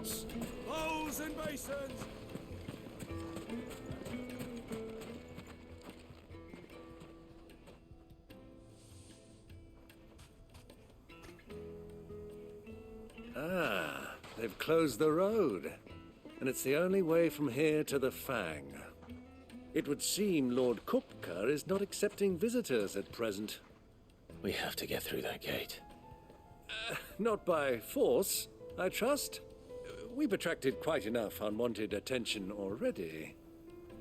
pots, bowls and basins. Ah, they've closed the road. And it's the only way from here to the Fang. It would seem Lord Kupka is not accepting visitors at present. We have to get through that gate. Not by force, I trust. We've attracted quite enough unwanted attention already.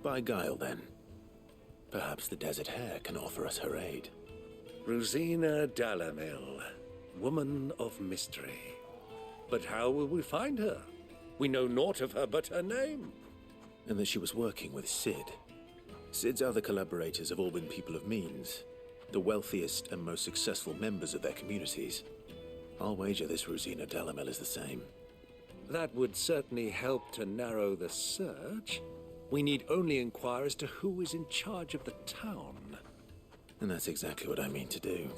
By guile, then. Perhaps the Desert Hare can offer us her aid. Rosina Dalamil, woman of mystery. But how will we find her? We know naught of her but her name. And that she was working with Sid. Sid's other collaborators have all been people of means, the wealthiest and most successful members of their communities. I'll wager this Rosina Dalamel is the same. That would certainly help to narrow the search. We need only inquire as to who is in charge of the town. And that's exactly what I mean to do.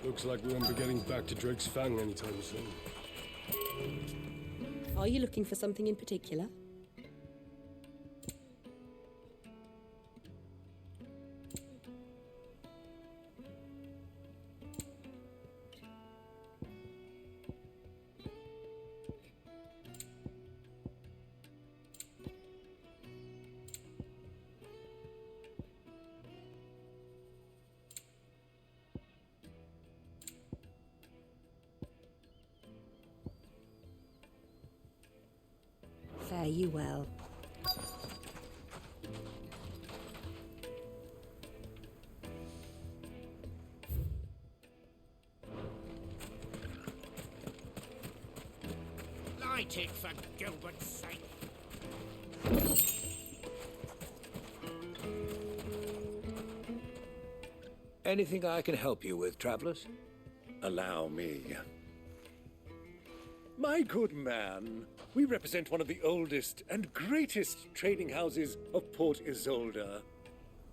Looks like we won't be getting back to Drake's Fang anytime soon. Are you looking for something in particular? Fare you well. Light it for Gilbert's sake. Anything I can help you with, travelers? Allow me. My good man, we represent one of the oldest and greatest trading houses of Port Isolde.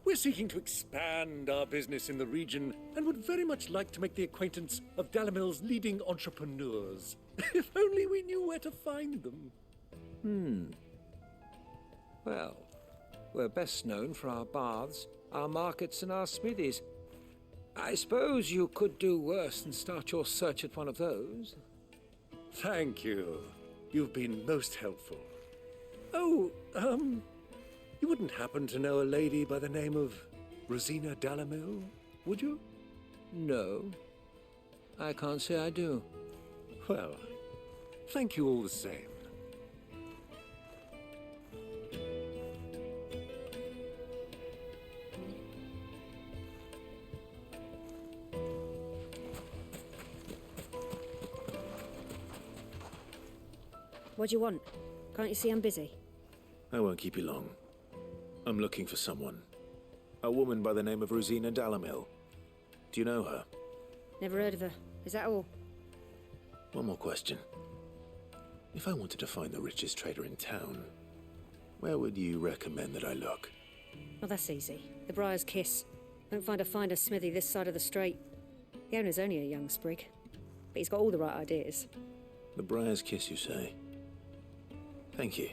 We're seeking to expand our business in the region and would very much like to make the acquaintance of Dalamil's leading entrepreneurs. If only we knew where to find them. Well, we're best known for our baths, our markets, and our smithies. I suppose you could do worse than start your search at one of those. Thank you. You've been most helpful. Oh, you wouldn't happen to know a lady by the name of Rosina Dalamil, would you? No, I can't say I do. Well, thank you all the same. What do you want? Can't you see I'm busy? I won't keep you long. I'm looking for someone. A woman by the name of Rosina Dalamil. Do you know her? Never heard of her. Is that all? One more question. If I wanted to find the richest trader in town, where would you recommend that I look? Well, that's easy. The Briar's Kiss. Won't find a finer smithy this side of the strait. The owner's only a young sprig, but he's got all the right ideas. The Briar's Kiss, you say? Thank you.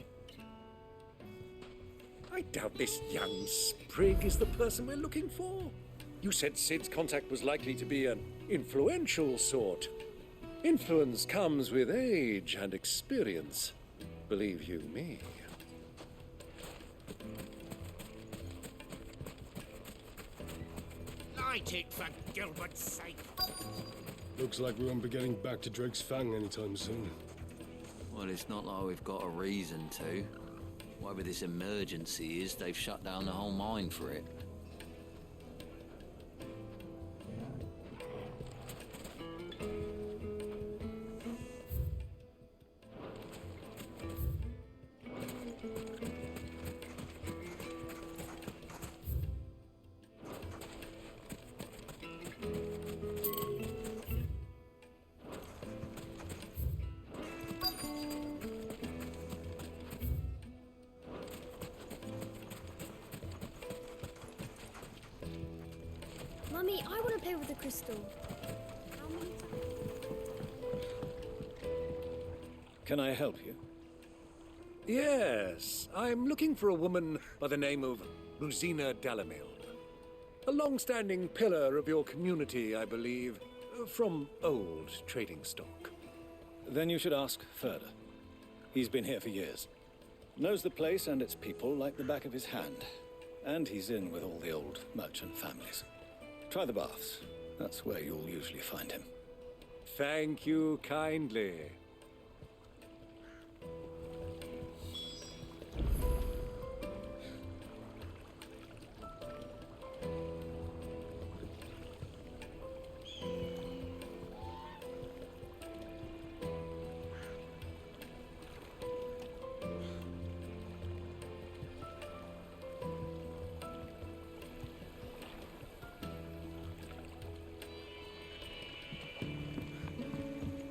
I doubt this young sprig is the person we're looking for. You said Sid's contact was likely to be an influential sort. Influence comes with age and experience, believe you me. Light it for Gilbert's sake. Looks like we won't be getting back to Drake's Fang anytime soon. Well, it's not like we've got a reason to. Whatever this emergency is, they've shut down the whole mine for it. Mummy, I want to play with the crystal. How many times? Can I help you? Yes, I'm looking for a woman by the name of Rosina Dalamil. A long-standing pillar of your community, I believe, from old trading stock. Then you should ask Furder. He's been here for years. Knows the place and its people like the back of his hand. And he's in with all the old merchant families. Try the baths. That's where you'll usually find him. Thank you kindly.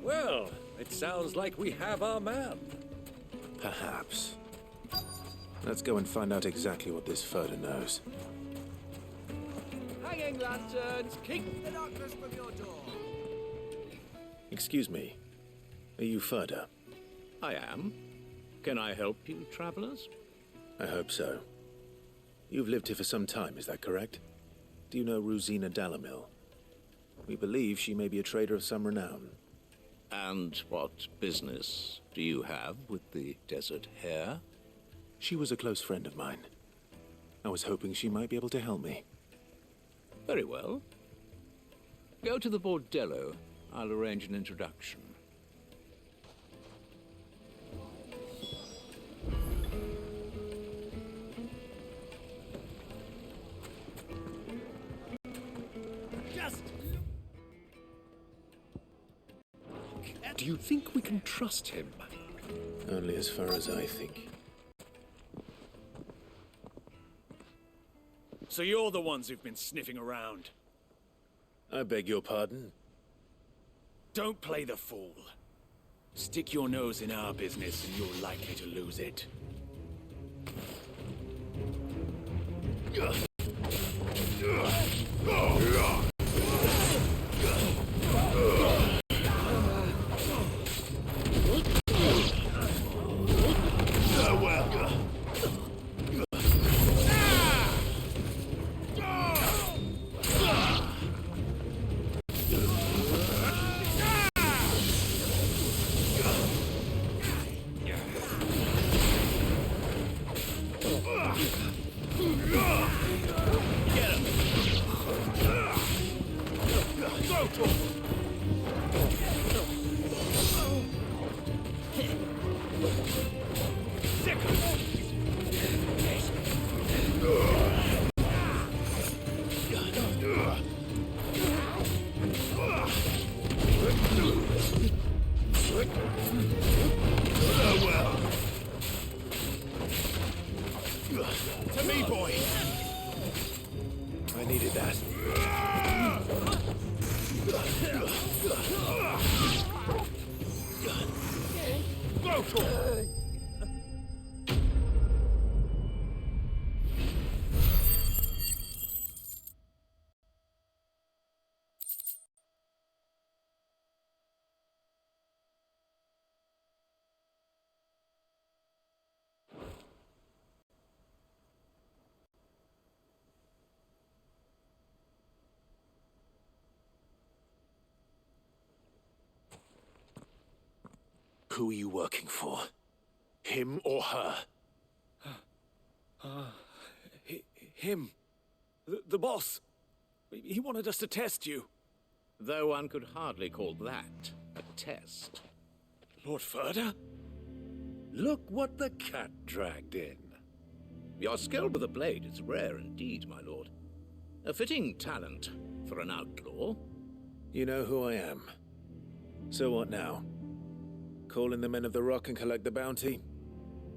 Well, it sounds like we have our man. Perhaps. Let's go and find out exactly what this Furder knows. Hanging lanterns, keep the darkness from your door. Excuse me. Are you Furder? I am. Can I help you, travelers? I hope so. You've lived here for some time, is that correct? Do you know Rosina Dalamil? We believe she may be a trader of some renown. And what business do you have with the desert hare? She was a close friend of mine. I was hoping she might be able to help me. Very well. Go to the bordello. I'll arrange an introduction. Do you think we can trust him? Only as far as I think. So you're the ones who've been sniffing around. I beg your pardon? Don't play the fool. Stick your nose in our business and you're likely to lose it. To me, boy! I needed that. Go for it! Who are you working for? Him or her? Him. The boss. He wanted us to test you. Though one could hardly call that a test. Lord Furder? Look what the cat dragged in. Your skill with a blade is rare indeed, my lord. A fitting talent for an outlaw. You know who I am. So what now? Call in the Men of the Rock and collect the bounty?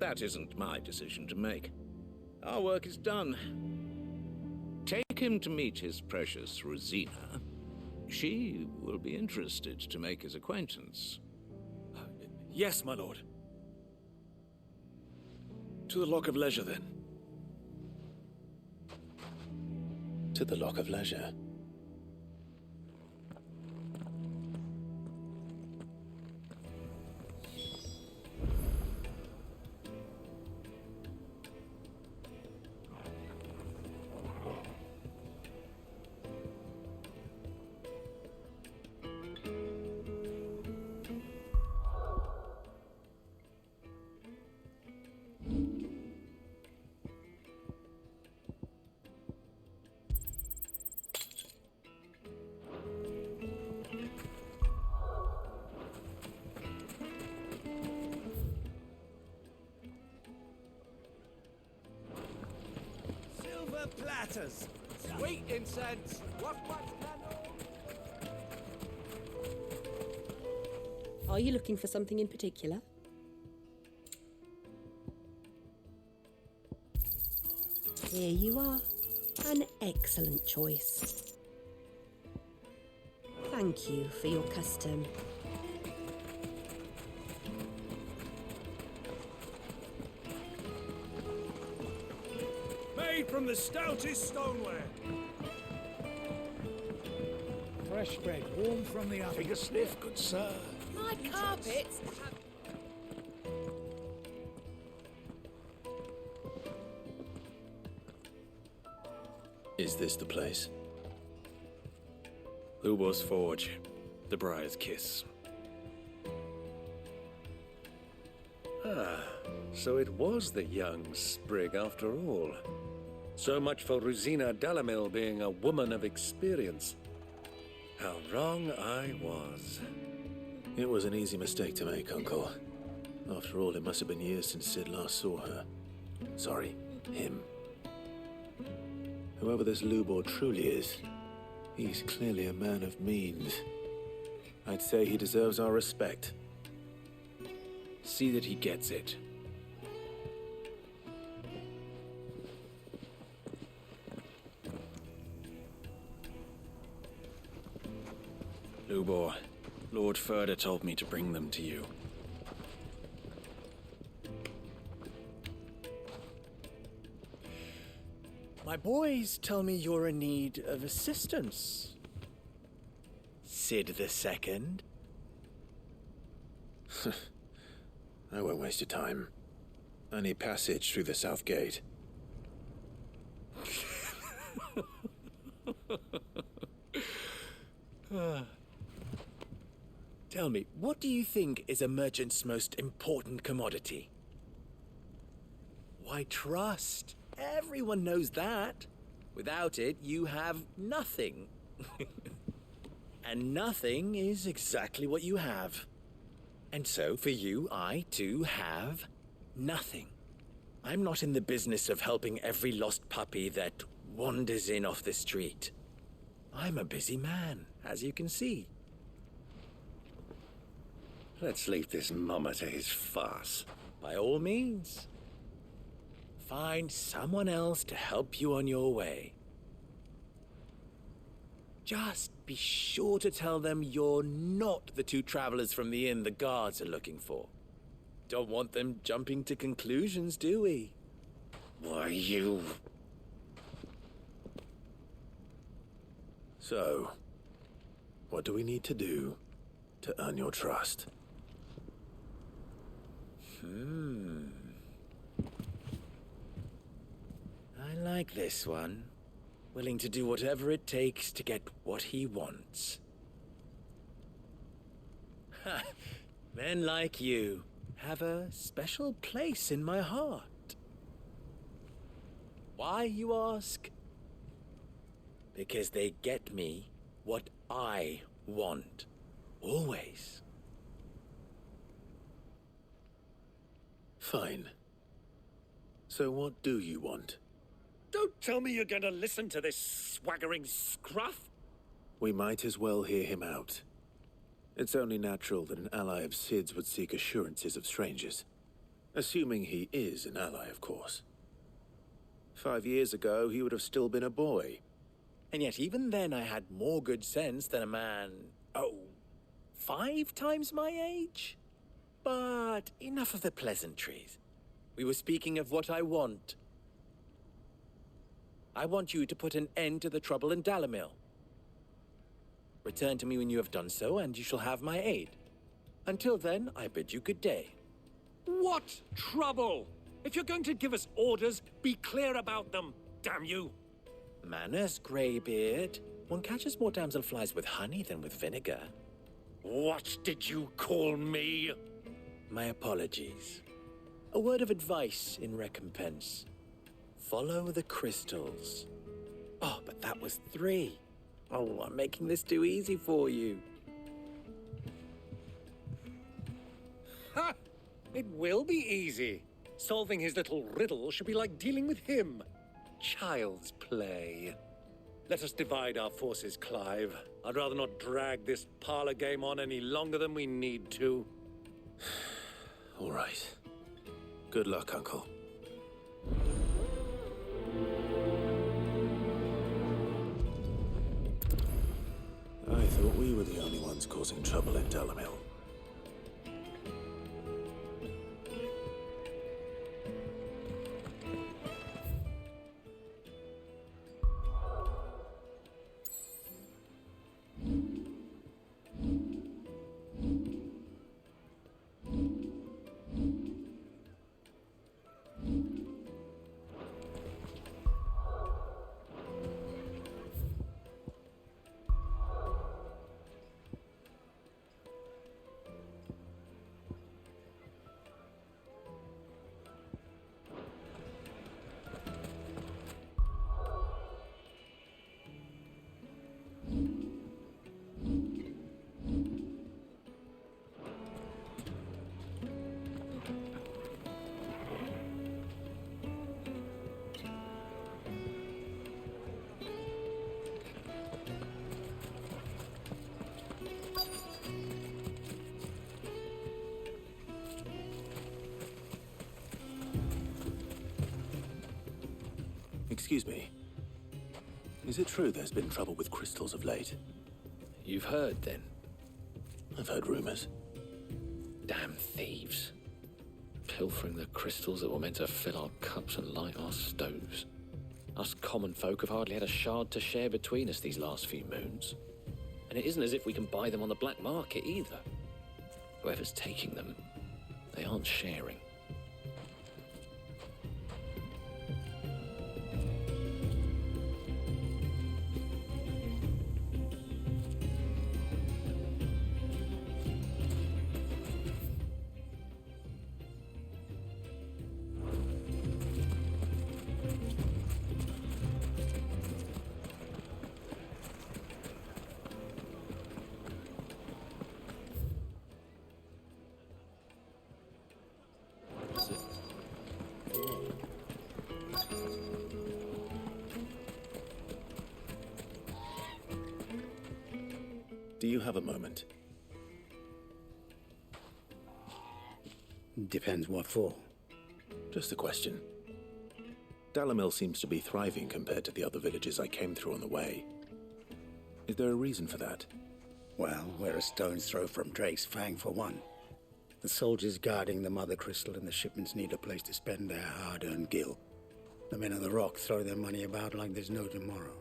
That isn't my decision to make. Our work is done. Take him to meet his precious Rosina. She will be interested to make his acquaintance. Yes, my lord. To the Lock of Leisure, then. To the Lock of Leisure. tatters. Sweet incense! What candle? Are you looking for something in particular? Here you are. An excellent choice. Thank you for your custom. Made from the stoutest stoneware. Fresh bread, warm from the oven. Take a sniff, good sir. My carpets have... Is this the place? Lubo's Forge, the Briar's Kiss. Ah, so it was the young sprig after all. So much for Rosina Dalamil being a woman of experience. How wrong I was. It was an easy mistake to make, Uncle. After all, it must have been years since Sid last saw her. Sorry, him. Whoever this Lubor truly is, he's clearly a man of means. I'd say he deserves our respect. See that he gets it. Lubor, Lord Furder told me to bring them to you. My boys tell me you're in need of assistance. Sid the Second. I won't waste your time. I need passage through the south gate. Tell me, what do you think is a merchant's most important commodity? Why, trust. Everyone knows that. Without it, you have nothing. And nothing is exactly what you have. And so, for you, I, too, have nothing. I'm not in the business of helping every lost puppy that wanders in off the street. I'm a busy man, as you can see. Let's leave this mummer to his farce. By all means. Find someone else to help you on your way. Just be sure to tell them you're not the two travelers from the inn the guards are looking for. Don't want them jumping to conclusions, do we? Why, you... So, what do we need to do to earn your trust? I like this one. Willing to do whatever it takes to get what he wants. Ha! Men like you have a special place in my heart. Why, you ask? Because they get me what I want. Always. Fine. So what do you want? Don't tell me you're going to listen to this swaggering scruff. We might as well hear him out. It's only natural that an ally of Sid's would seek assurances of strangers. Assuming he is an ally, of course. 5 years ago, he would have still been a boy. And yet even then I had more good sense than a man, 5 times my age? But enough of the pleasantries. We were speaking of what I want. I want you to put an end to the trouble in Dalamil. Return to me when you have done so, and you shall have my aid. Until then, I bid you good day. What trouble? If you're going to give us orders, be clear about them, damn you. Manners, Greybeard. One catches more damselflies with honey than with vinegar. What did you call me? My apologies. A word of advice in recompense. Follow the crystals. Oh, but that was 3. Oh, I'm making this too easy for you. Ha! It will be easy. Solving his little riddle should be like dealing with him. child's play. Let us divide our forces, Clive. I'd rather not drag this parlor game on any longer than we need to. All right. Good luck, Uncle. I thought we were the only ones causing trouble in Dalamil. Excuse me. Is it true there's been trouble with crystals of late? You've heard, then? I've heard rumors. Damn thieves. Pilfering the crystals that were meant to fill our cups and light our stoves. Us common folk have hardly had a shard to share between us these last few moons. And it isn't as if we can buy them on the black market either. Whoever's taking them, they aren't sharing. Do you have a moment? Depends what for. Just a question. Dalamil seems to be thriving compared to the other villages I came through on the way. Is there a reason for that? Well, we're a stone's throw from Drake's Fang for one. The soldiers guarding the Mother Crystal and the shipments need a place to spend their hard-earned gil. The men of the Rock throw their money about like there's no tomorrow.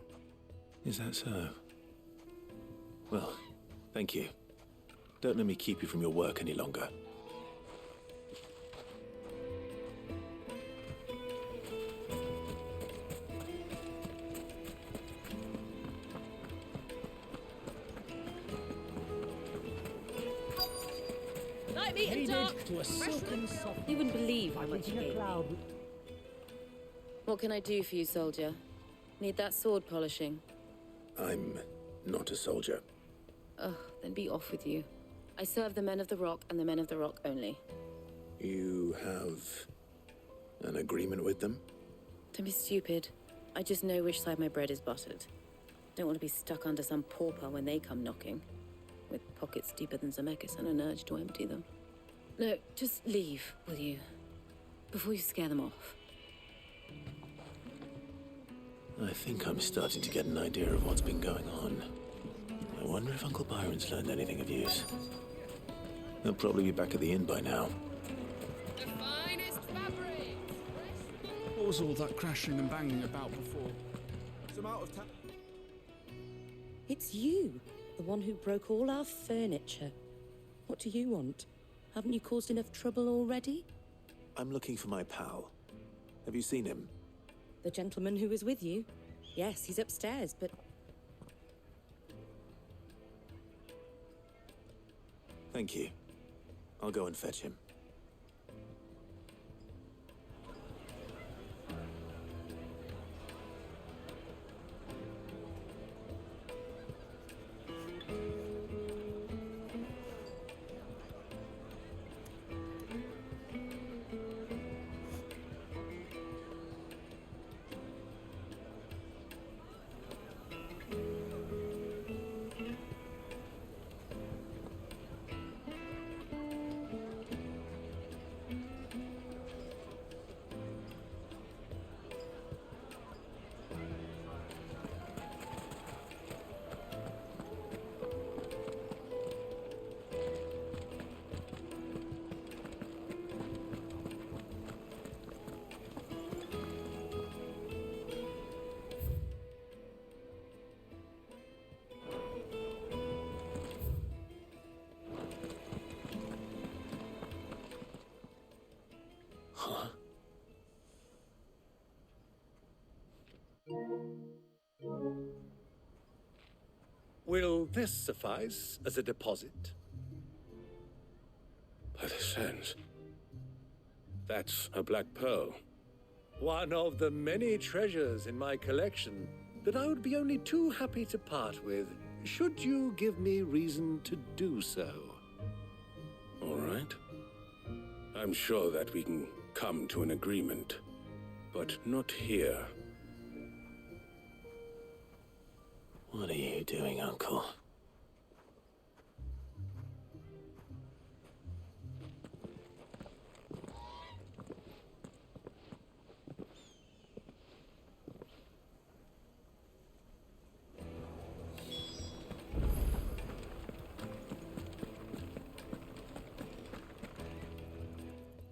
Is that so? Well, thank you. Don't let me keep you from your work any longer. Light me and dark. To a silken soft. You wouldn't believe how much you gave me. What can I do for you, soldier? Need that sword polishing? I'm not a soldier. Ugh, then be off with you. I serve the men of the Rock and the men of the Rock only. You have an agreement with them? Don't be stupid. I just know which side my bread is buttered. Don't want to be stuck under some pauper when they come knocking. With pockets deeper than Zemeckis and an urge to empty them. No, just leave, will you? Before you scare them off. I think I'm starting to get an idea of what's been going on. I wonder if Uncle Byron's learned anything of use. He'll probably be back at the inn by now. The finest fabric! What was all that crashing and banging about before? Some out of town. It's you, the one who broke all our furniture. What do you want? Haven't you caused enough trouble already? I'm looking for my pal. Have you seen him? The gentleman who was with you? Yes, he's upstairs, but... Thank you. I'll go and fetch him. Will this suffice as a deposit? By the sands. That's a black pearl. One of the many treasures in my collection that I would be only too happy to part with, should you give me reason to do so. All right. I'm sure that we can come to an agreement, but not here. What are you doing, Uncle?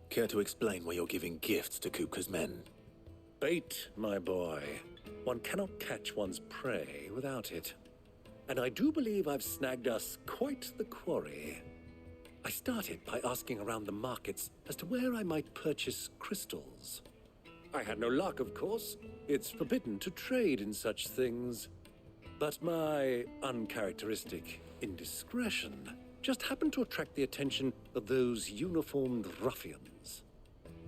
Care to explain why you're giving gifts to Kupka's men? Bait, my boy. One cannot catch one's prey without it. And I do believe I've snagged us quite the quarry. I started by asking around the markets as to where I might purchase crystals. I had no luck, of course. It's forbidden to trade in such things. But my uncharacteristic indiscretion just happened to attract the attention of those uniformed ruffians.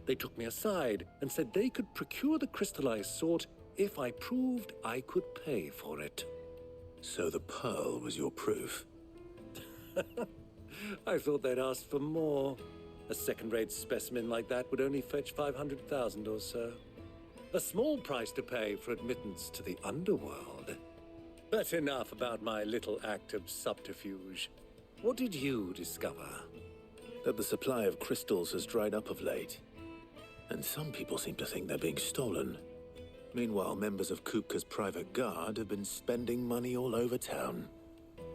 They took me aside and said they could procure the crystal I sought if I proved I could pay for it. So the pearl was your proof? I thought they'd asked for more. A second-rate specimen like that would only fetch 500,000 or so. A small price to pay for admittance to the underworld. But enough about my little act of subterfuge. What did you discover? That the supply of crystals has dried up of late. And some people seem to think they're being stolen. Meanwhile, members of Kupka's private guard have been spending money all over town.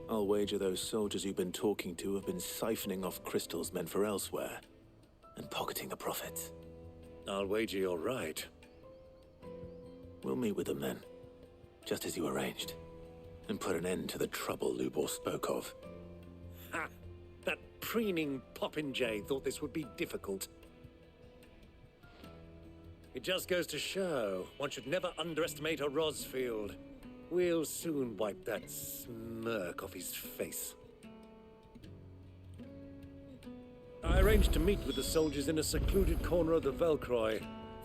I'll wager those soldiers you've been talking to have been siphoning off crystals meant for elsewhere, and pocketing the profits. I'll wager you're right. We'll meet with them then, just as you arranged, and put an end to the trouble Lubor spoke of. Ha! That preening popinjay thought this would be difficult. It just goes to show one should never underestimate a Rosfield. We'll soon wipe that smirk off his face. I arranged to meet with the soldiers in a secluded corner of the Velcroy,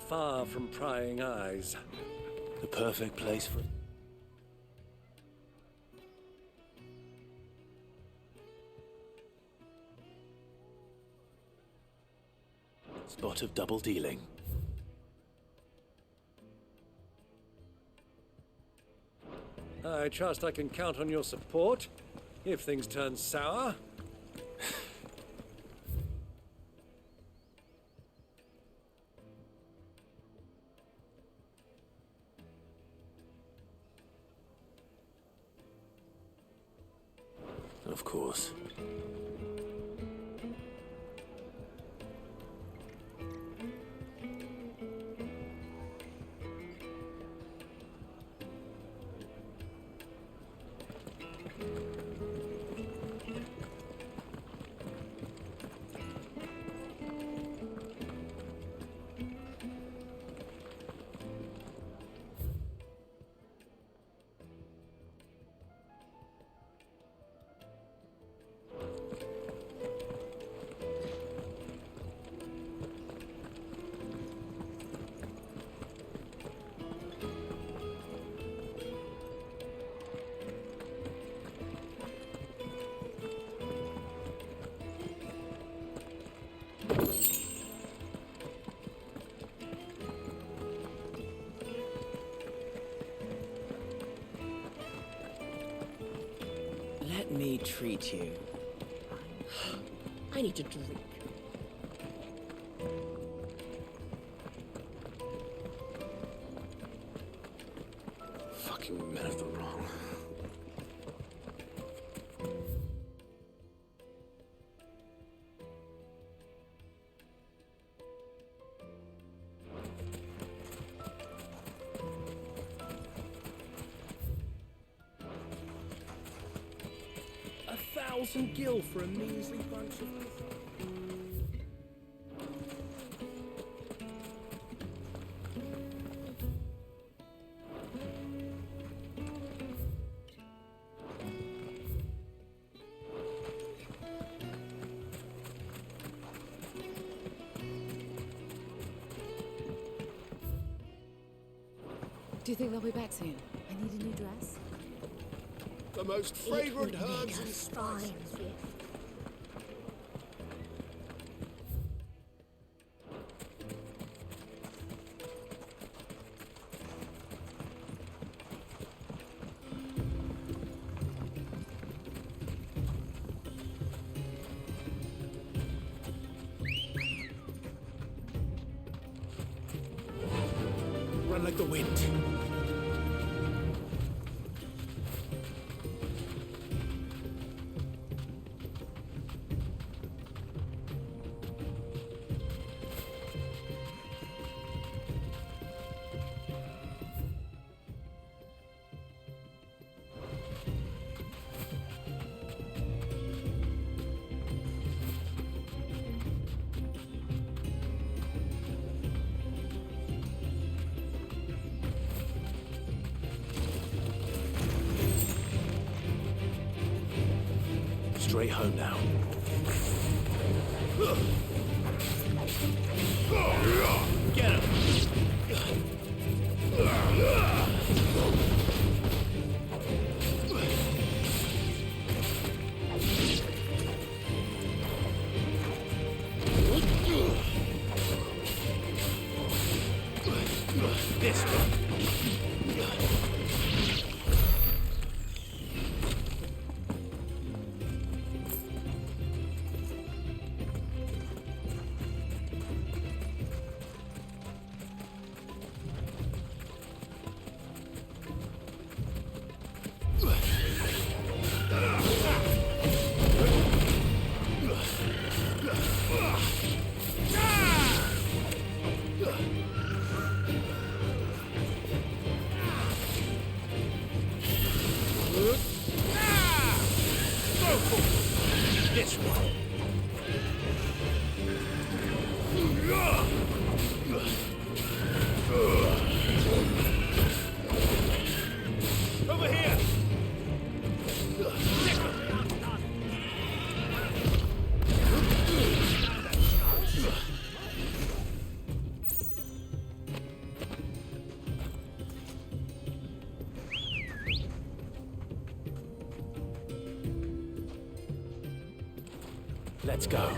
far from prying eyes. The perfect place for... Spot of double dealing. I trust I can count on your support if things turn sour. Of course. Let me treat you. I need a drink. Fucking men of the wrong. $1,000 gil for a measly bunch of... Do you think they'll be back soon? I need a new dress. The most fragrant herbs and spices. Run like the wind. Straight home now. Get him! This one. This one. Over here. Let's go.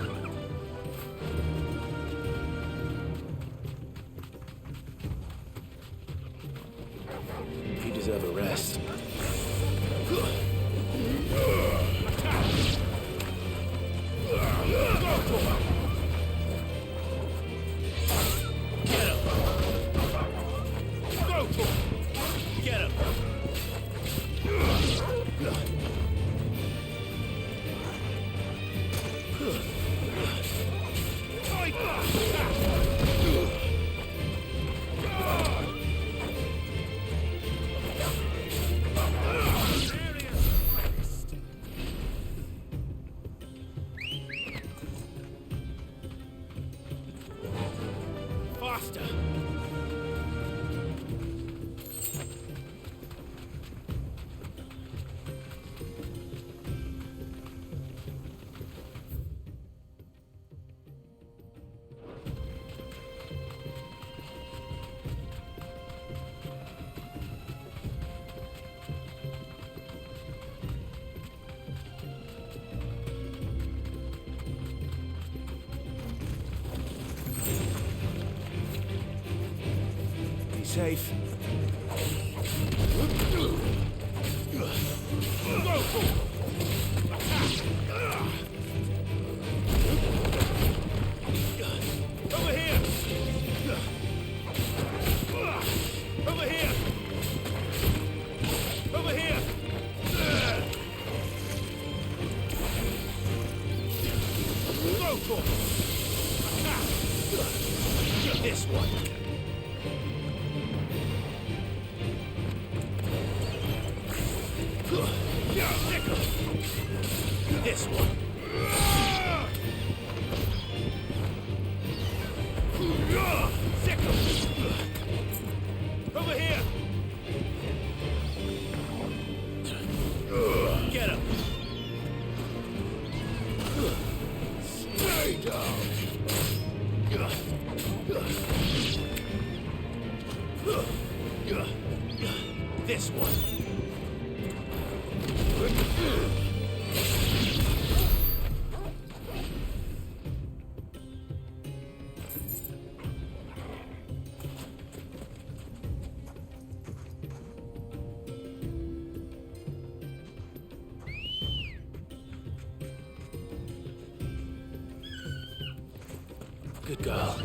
You deserve a rest. Get him! Go for it! Get him! Faster! Be safe. Over here! Over here! Over here! Go for it! This one! This one. Over here. Get him. Stay down. this one. Good girl.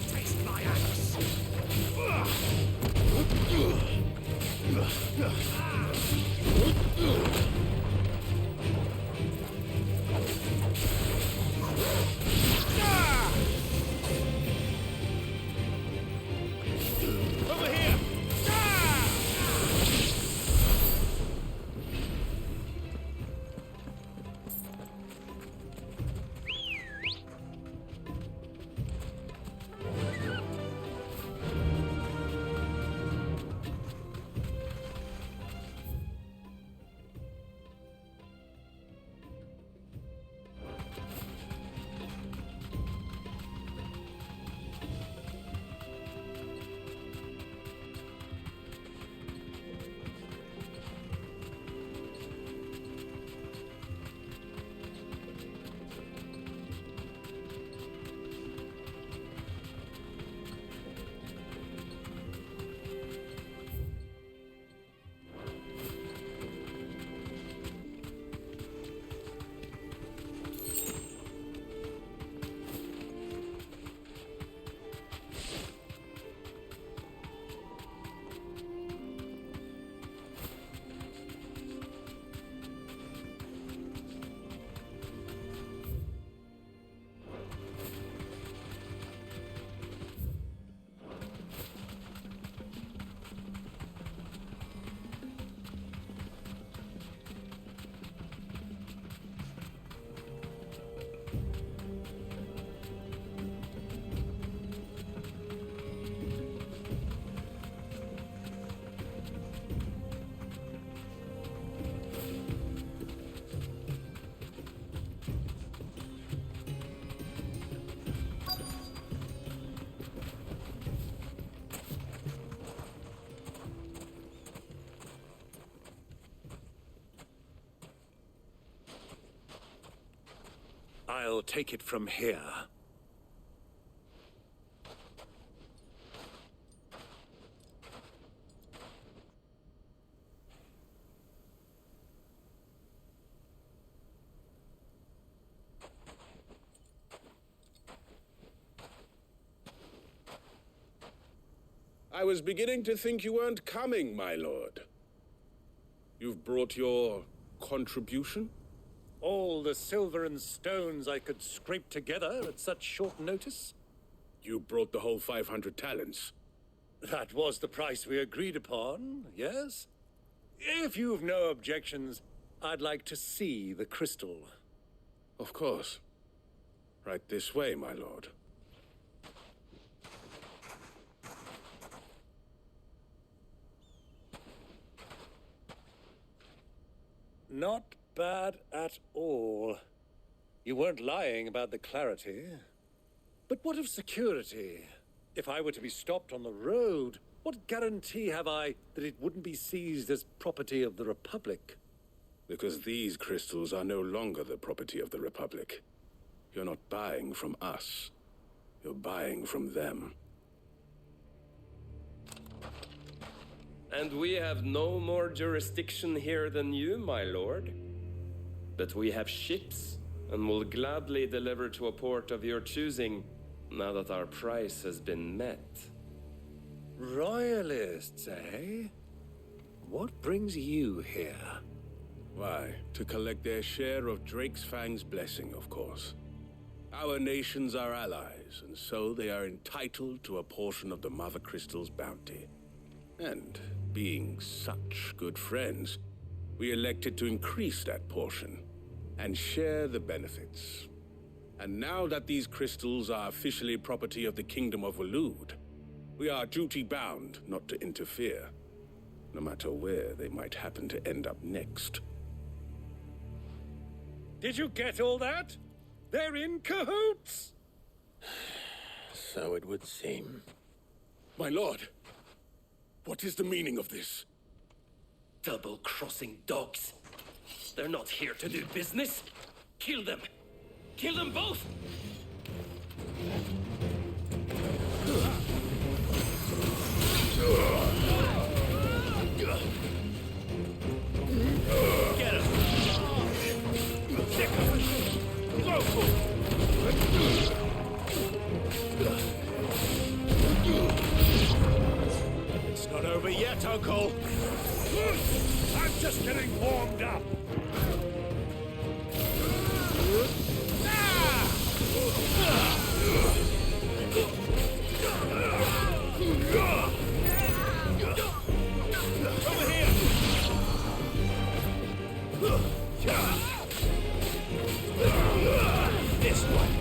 Taste my axe. Over here. I'll take it from here. I was beginning to think you weren't coming, my lord. You've brought your contribution? All the silver and stones I could scrape together at such short notice? You brought the whole 500 talents. That was the price we agreed upon, yes? If you've no objections, I'd like to see the crystal. Of course. Right this way, my lord. Not bad at all. You weren't lying about the clarity. But what of security? If I were to be stopped on the road, what guarantee have I that it wouldn't be seized as property of the Republic? Because these crystals are no longer the property of the Republic. You're not buying from us. You're buying from them. And we have no more jurisdiction here than you, my lord. But we have ships, and will gladly deliver to a port of your choosing, now that our price has been met. Royalists, eh? What brings you here? Why, to collect their share of Drake's Fang's blessing, of course. Our nations are allies, and so they are entitled to a portion of the Mother Crystal's bounty. And being such good friends, we elected to increase that portion and share the benefits. And now that these crystals are officially property of the Kingdom of Waloed, we are duty-bound not to interfere, no matter where they might happen to end up next. Did you get all that? They're in cahoots! So it would seem. My lord, what is the meaning of this? Double-crossing dogs. They're not here to do business. Kill them! Kill them both! Get him! Sick of it! Go for it! It's not over yet, Uncle! I'm just getting warmed up! Over here! This one!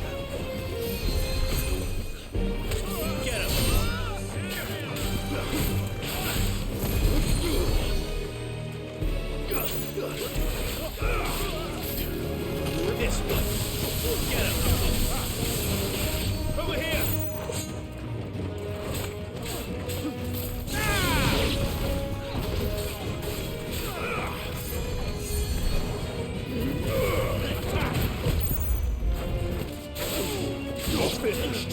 Get him! This one! Get him! Over here! You're finished!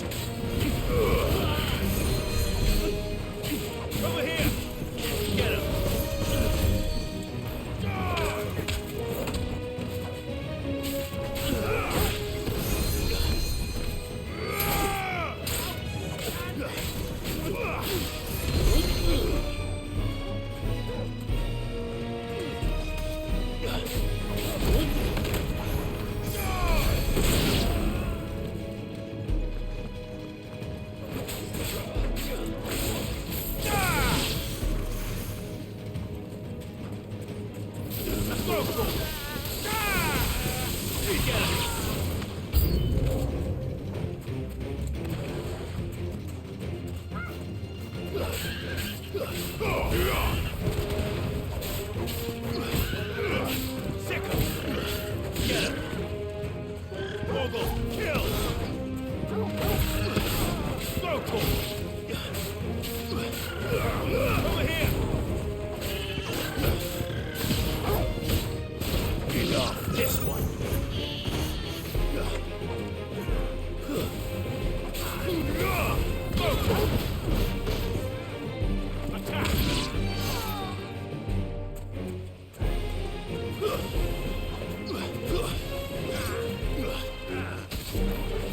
Over here! Get him!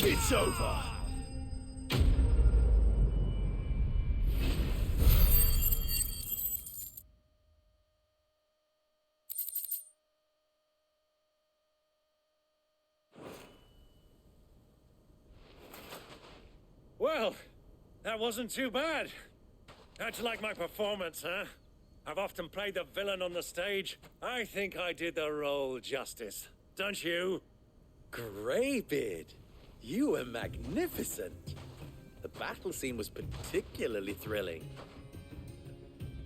It's over. Well, that wasn't too bad. How'd you like my performance, huh? I've often played the villain on the stage. I think I did the role justice. Don't you? Greybeard, you were magnificent. The battle scene was particularly thrilling.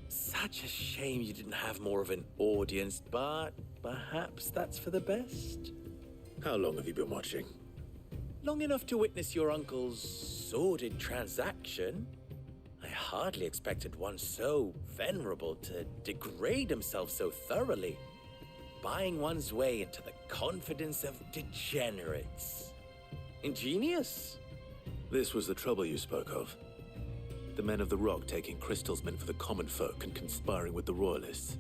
Such a shame you didn't have more of an audience, but perhaps that's for the best. How long have you been watching? Long enough to witness your uncle's sordid transaction. I hardly expected one so venerable to degrade himself so thoroughly, buying one's way into the confidence of degenerates. Ingenious. This was the trouble you spoke of. The men of the Rock taking crystals meant for the common folk and conspiring with the Royalists.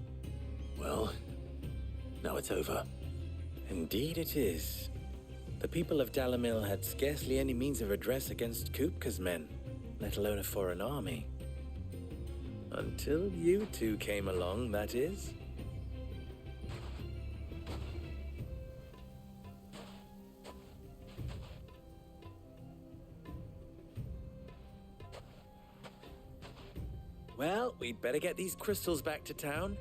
Well, now it's over. Indeed it is. The people of Dalamil had scarcely any means of redress against Kupka's men, let alone a foreign army. Until you two came along, that is. Well, we'd better get these crystals back to town.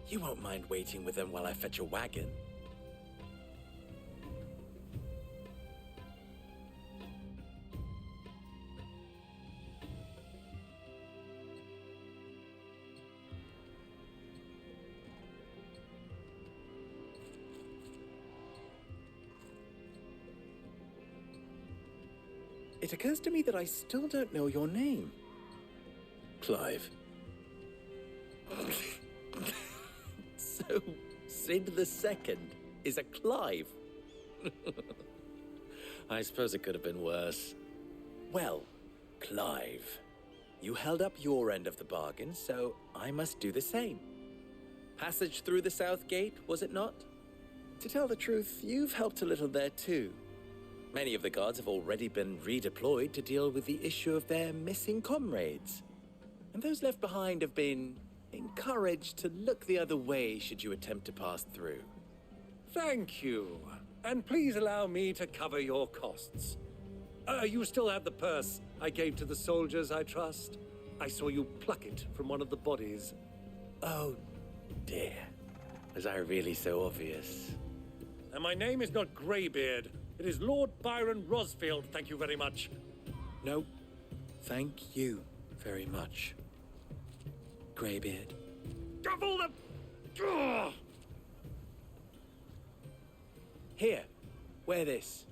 You won't mind waiting with them while I fetch a wagon. It occurs to me that I still don't know your name. Clive. So, Sid the Second is a Clive. I suppose it could have been worse. Well, Clive, you held up your end of the bargain, so I must do the same. Passage through the South Gate, was it not? To tell the truth, you've helped a little there too. Many of the guards have already been redeployed to deal with the issue of their missing comrades. And those left behind have been encouraged to look the other way should you attempt to pass through. Thank you. And please allow me to cover your costs. You still have the purse I gave to the soldiers, I trust? I saw you pluck it from one of the bodies. Oh, dear. Was I really so obvious? And my name is not Greybeard. It is Lord Byron Rosfield, thank you very much. No, thank you very much, Greybeard. Double the... Ugh! Here, wear this.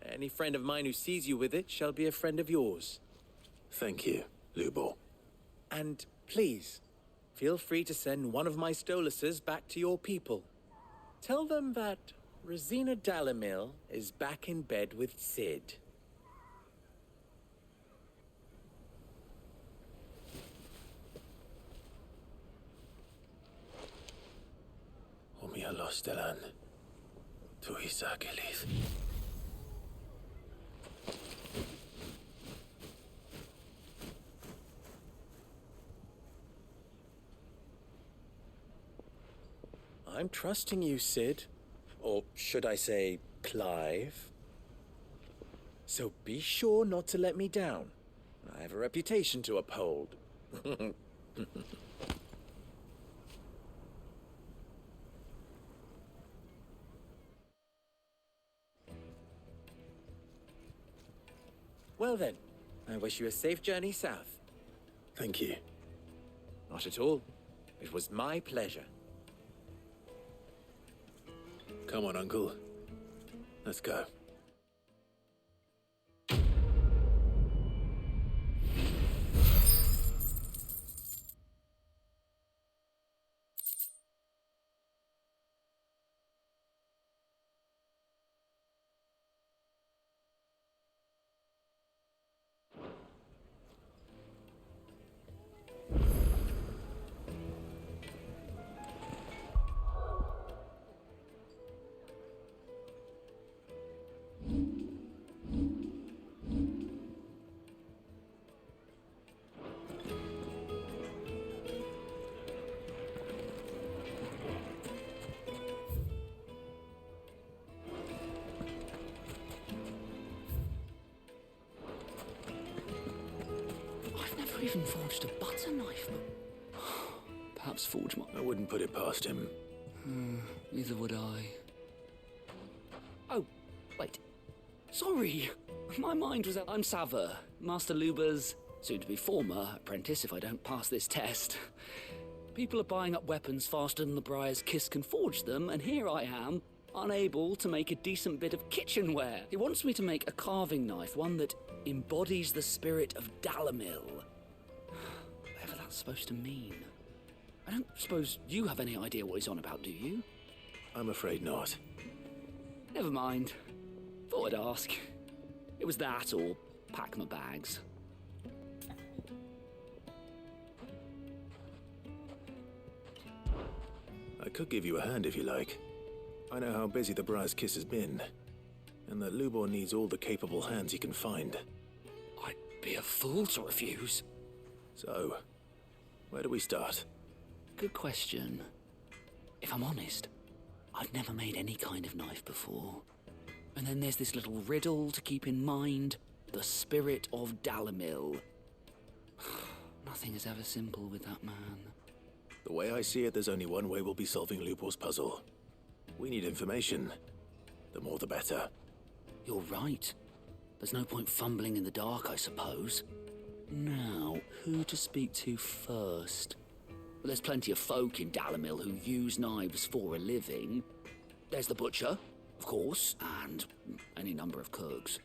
Any friend of mine who sees you with it shall be a friend of yours. Thank you, Lubor. And please, feel free to send one of my Stoluses back to your people. Tell them that Rosina Dalamil is back in bed with Sid. Omia Lostelan. Tu Isakelis. I'm trusting you, Sid. Or should I say, Clive? So be sure not to let me down. I have a reputation to uphold. Well then, I wish you a safe journey south. Thank you. Not at all. It was my pleasure. Come on, Uncle. Let's go. Even forged a butter knife, but perhaps forge my... I wouldn't put it past him. Neither would I. Oh, wait. Sorry. My mind was... I'm Saver, Master Luber's soon-to-be former apprentice if I don't pass this test. People are buying up weapons faster than the Briar's Kiss can forge them, and here I am, unable to make a decent bit of kitchenware. He wants me to make a carving knife, one that embodies the spirit of Dalamil. Whatever that's supposed to mean. I don't suppose you have any idea what he's on about, do you? I'm afraid not. Never mind. Thought I'd ask. It was that or pack my bags. I could give you a hand if you like. I know how busy the Briar's Kiss has been, and that Lubor needs all the capable hands he can find. I'd be a fool to refuse. So, where do we start? Good question. If I'm honest, I've never made any kind of knife before. And then there's this little riddle to keep in mind. The spirit of Dalamil. Nothing is ever simple with that man. The way I see it, there's only one way we'll be solving Lubor's puzzle. We need information. The more the better. You're right. There's no point fumbling in the dark, I suppose. Now, who to speak to first? Well, there's plenty of folk in Dalamil who use knives for a living. There's the butcher, of course, and any number of cooks.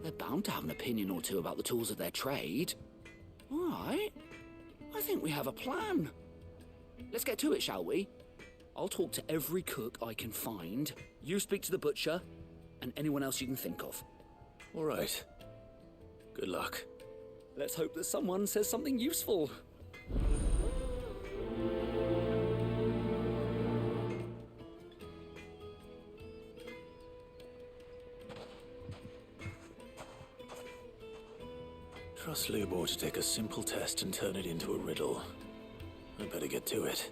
They're bound to have an opinion or two about the tools of their trade. All right. I think we have a plan. Let's get to it, shall we? I'll talk to every cook I can find. You speak to the butcher, and anyone else you can think of. All right. Good luck. Let's hope that someone says something useful. Trust Lubor to take a simple test and turn it into a riddle. I better get to it.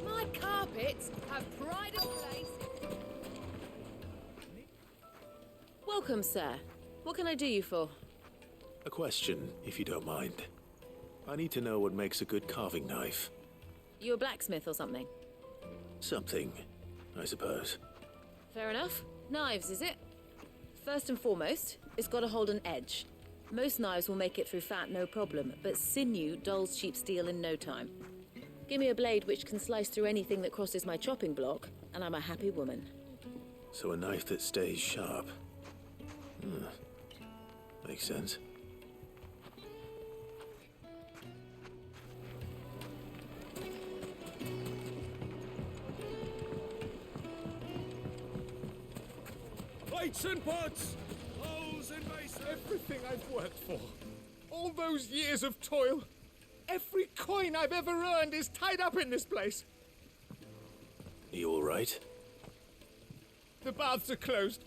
My carpets have pride of place. Welcome, sir. What can I do you for? A question, if you don't mind. I need to know what makes a good carving knife. You a blacksmith or something? Something, I suppose. Fair enough. Knives, is it? First and foremost, it's got to hold an edge. Most knives will make it through fat, no problem, but sinew dulls cheap steel in no time. Give me a blade which can slice through anything that crosses my chopping block, and I'm a happy woman. So a knife that stays sharp. Makes sense. Plates and pots! Bowls and basins! Everything I've worked for. All those years of toil. Every coin I've ever earned is tied up in this place. You all right? The baths are closed.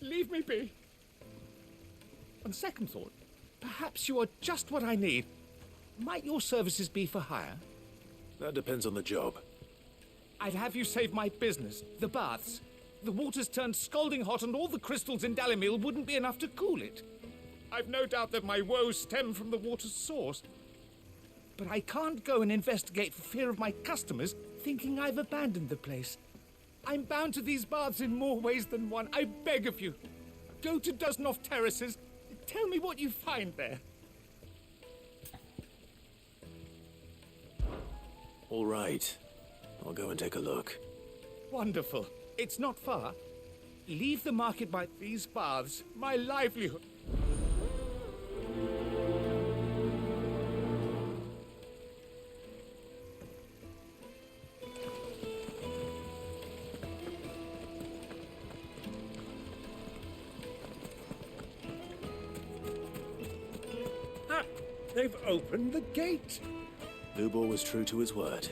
Leave me be. On second thought, perhaps you are just what I need. Might your services be for hire? That depends on the job. I'd have you save my business, the baths. The water's turned scalding hot and all the crystals in Dalamil wouldn't be enough to cool it. I've no doubt that my woes stem from the water's source. But I can't go and investigate for fear of my customers thinking I've abandoned the place. I'm bound to these baths in more ways than one. I beg of you. Go to Dusnoff Terraces. Tell me what you find there. All right. I'll go and take a look. Wonderful. It's not far. Leave the market by these baths. My livelihood. Ah, they've opened the gate. Lubor was true to his word.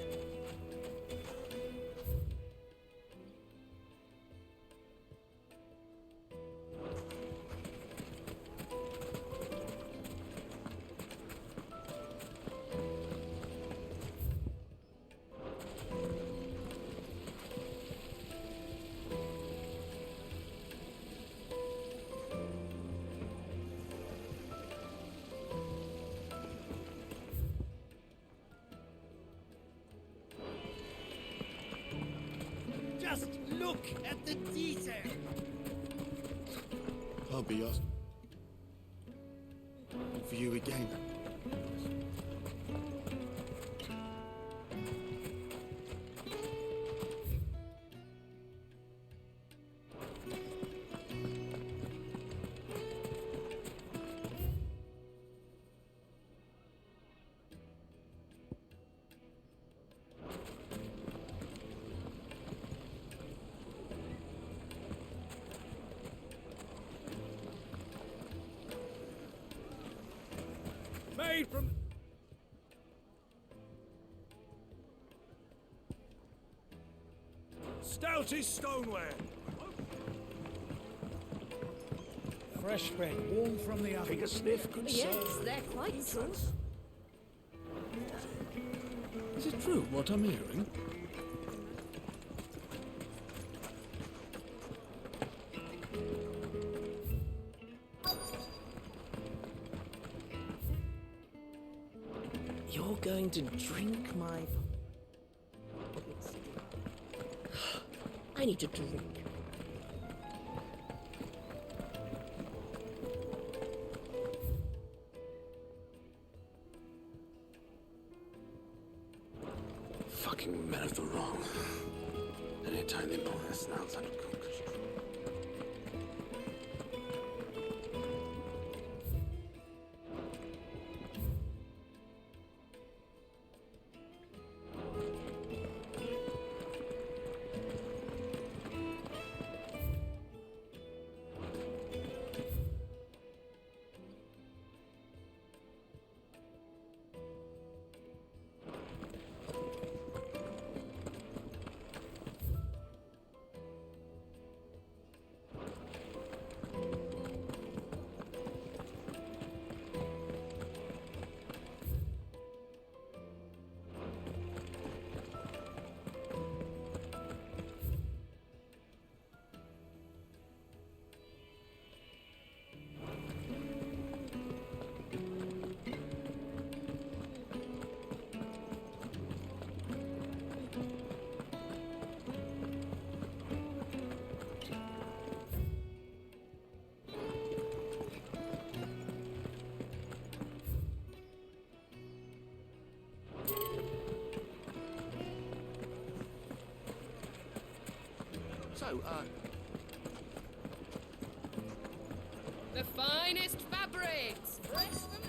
Just look at the detail. Can't be us. For you again. Made from... Stouty stoneware. Fresh bread, warm from the oven. Take a sniff, good Yes, sir. they're quite salt. Is it true what I'm hearing? You're going to drink my... I need to drink. Fucking men of the wrong. Anytime they pull their snouts out of control. The finest fabrics, fresh from the...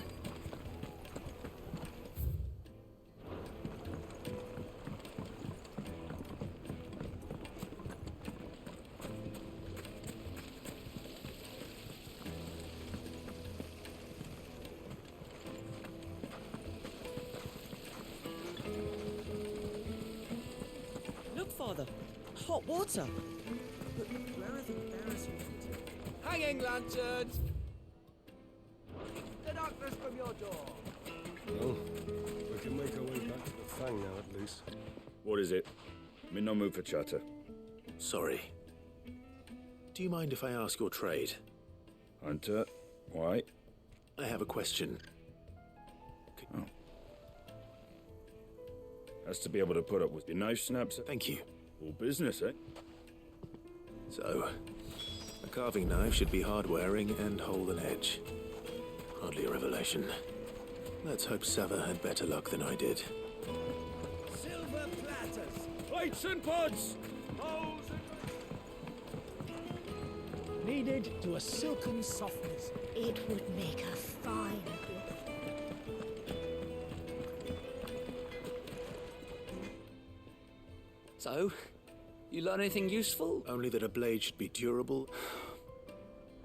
Look, Father. Hot water. But where are the embarrassing things? Hanging lanterns! The darkness from your door. Well, we can make our way back to the Fang now, at least. What is it? I'm in no mood for chatter. Sorry. Do you mind if I ask your trade? Hunter, why? I have a question. Oh. Has to be able to put up with your knife snaps. Thank you. All business, eh? So, a carving knife should be hard-wearing and hold an edge. Hardly a revelation. Let's hope Sava had better luck than I did. Silver platters. Plates and pods! Bowls and... Kneaded to a silken softness. It would make a fine gift. So, you learn anything useful? Only that a blade should be durable.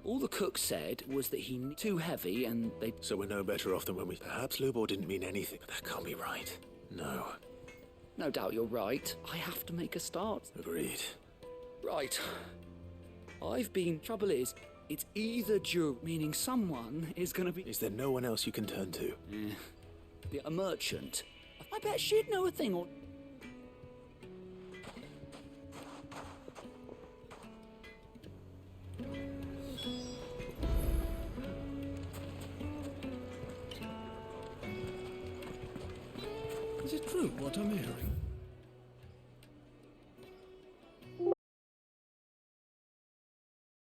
All the cook said was that he too heavy and they... So we're no better off than when we... Perhaps Lubor didn't mean anything, but that can't be right. No. No doubt you're right. I have to make a start. Agreed. Right. Trouble is, it's either Jew, meaning someone is gonna be... Is there no one else you can turn to? A merchant. I bet she'd know a thing or... Is it true what I'm hearing?